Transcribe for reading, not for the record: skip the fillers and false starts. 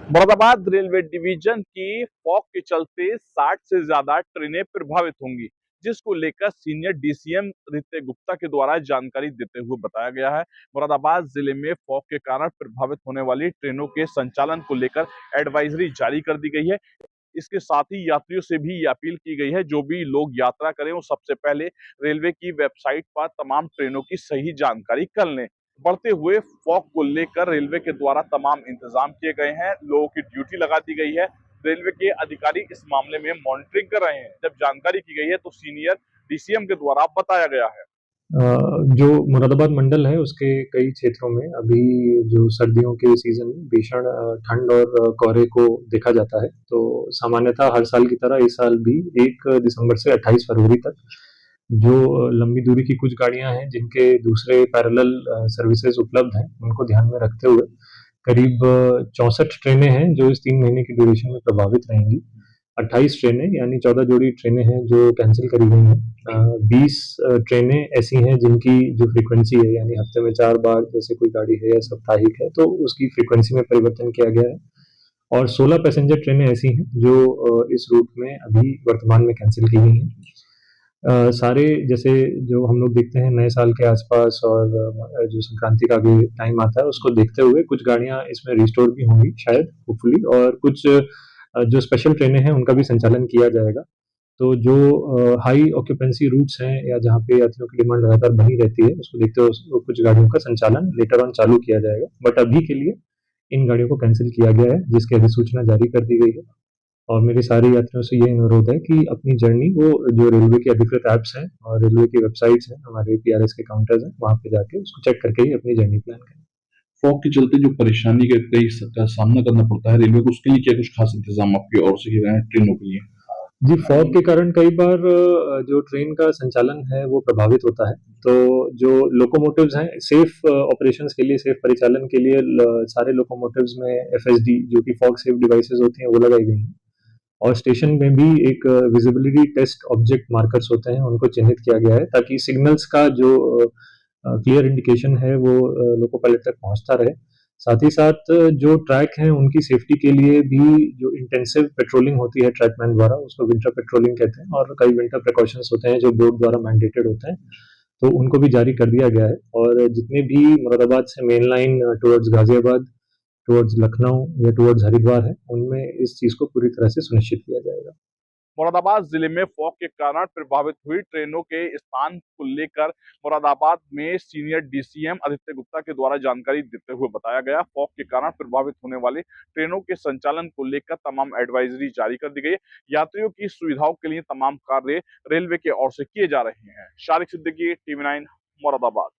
Moradabad railway division की fog के चलते 60 से ज्यादा ट्रेनें प्रभावित होंगी, जिसको लेकर सीनियर डीसीएम ऋत्विक गुप्ता के द्वारा जानकारी देते हुए बताया गया है। मुरादाबाद जिले में फॉग के कारण प्रभावित होने वाली ट्रेनों के संचालन को लेकर एडवाइजरी जारी कर दी गई है। इसके साथ ही यात्रियों से भी ये अपील की गई है, जो भी लोग यात्रा करें वो सबसे पहले रेलवे की वेबसाइट पर तमाम ट्रेनों की सही जानकारी कर लें। बढ़ते हुए फॉग को लेकर रेलवे के द्वारा तमाम इंतजाम किए गए हैं, लोगों की ड्यूटी लगा दी गई है। रेलवे के अधिकारी इस मामले में मॉनिटरिंग कर रहे हैं। जब जानकारी की गई है तो सीनियर डीसीएम के द्वारा बताया गया है। जो मुरादाबाद मंडल है उसके कई क्षेत्रों में अभी जो सर्दियों के सीजन में भीषण ठंड और कोहरे को देखा जाता है। तो सामान्यतः हर साल की तरह इस साल भी 1 दिसंबर से 28 फरवरी तक जो लंबी दूरी की कुछ गाड़ियां हैं जिनके दूसरे पैरेलल सर्विसेज उपलब्ध हैं, उनको ध्यान में रखते हुए करीब 64 ट्रेनें हैं जो इस 3 महीने की ड्यूरेशन में प्रभावित रहेंगी। 28 ट्रेनें यानी 14 जोड़ी ट्रेनें हैं जो कैंसिल करी गई हैं। 20 ट्रेनें ऐसी हैं जिनकी जो फ्रीक्वेंसी है यानी हफ्ते में 4 बार जैसे कोई गाड़ी है या साप्ताहिक है तो उसकी फ्रीक्वेंसी में परिवर्तन किया गया है। और 16 पैसेंजर ट्रेनें ऐसी हैं जो इस रूट में अभी वर्तमान में कैंसिल की गई हैं। सारे जैसे जो हम लोग देखते हैं नए साल के आसपास और जो संक्रांति का भी टाइम आता है उसको देखते हुए कुछ गाड़ियां इसमें रिस्टोर भी होंगी शायद होपफुली, और कुछ जो स्पेशल ट्रेनें हैं उनका भी संचालन किया जाएगा। तो जो हाई ऑक्यूपेंसी रूट्स हैं या जहाँ पे यात्रियों की डिमांड लगातार बनी रहती है उसको देखते हुए कुछ गाड़ियों का संचालन लेटर ऑन चालू किया जाएगा, बट अभी के लिए इन गाड़ियों को कैंसिल किया गया है जिसकी अधिसूचना जारी कर दी गई है। और मेरे सारे यात्रियों से ये अनुरोध है कि अपनी जर्नी वो जो रेलवे की अधिकृत ऐप्स हैं और रेलवे की वेबसाइट्स हैं, हमारे पीआरएस के काउंटर्स हैं, वहाँ पे जाके उसको चेक करके ही अपनी जर्नी प्लान करें। फॉग के चलते जो परेशानी का सामना करना पड़ता है रेलवे को, उसके लिए क्या कुछ खास इंतजाम आपकी ओर से किए गए हैं ट्रेनों के लिए? जी, फॉग के कारण कई बार जो ट्रेन का संचालन है वो प्रभावित होता है। तो जो लोकोमोटिव्स हैं सेफ ऑपरेशंस के लिए, सेफ परिचालन के लिए सारे लोकोमोटिव्स में एफएसडी जो कि फॉग सेफ डिवाइसेस होती हैं वो लगाई गई हैं। और स्टेशन में भी एक विजिबिलिटी टेस्ट ऑब्जेक्ट मार्कर्स होते हैं, उनको चिन्हित किया गया है ताकि सिग्नल्स का जो क्लियर इंडिकेशन है वो लोको पायलट तक पहुंचता रहे। साथ ही साथ जो ट्रैक हैं उनकी सेफ्टी के लिए भी जो इंटेंसिव पेट्रोलिंग होती है ट्रैकमैन द्वारा, उसको विंटर पेट्रोलिंग कहते हैं, और कई विंटर प्रिकॉशंस होते हैं जो बोर्ड द्वारा मैंडेटेड होते हैं, तो उनको भी जारी कर दिया गया है। और जितने भी मुरादाबाद से main line towards Ghaziabad, towards Lucknow या टुवर्ड्स हरिद्वार है, उनमें इस चीज को पूरी तरह से सुनिश्चित किया जाएगा। मुरादाबाद जिले में फॉग के कारण प्रभावित हुई ट्रेनों के स्थान को लेकर मुरादाबाद में सीनियर डीसीएम ऋत्विक गुप्ता के द्वारा जानकारी देते हुए बताया गया। फॉग के कारण प्रभावित होने वाली ट्रेनों के संचालन को लेकर तमाम एडवाइजरी जारी कर दी गई है। यात्रियों की सुविधाओं के लिए तमाम कार्य रेलवे की ओर से किए जा रहे हैं। शारिक सिद्दीकी, टीवी 9 मुरादाबाद।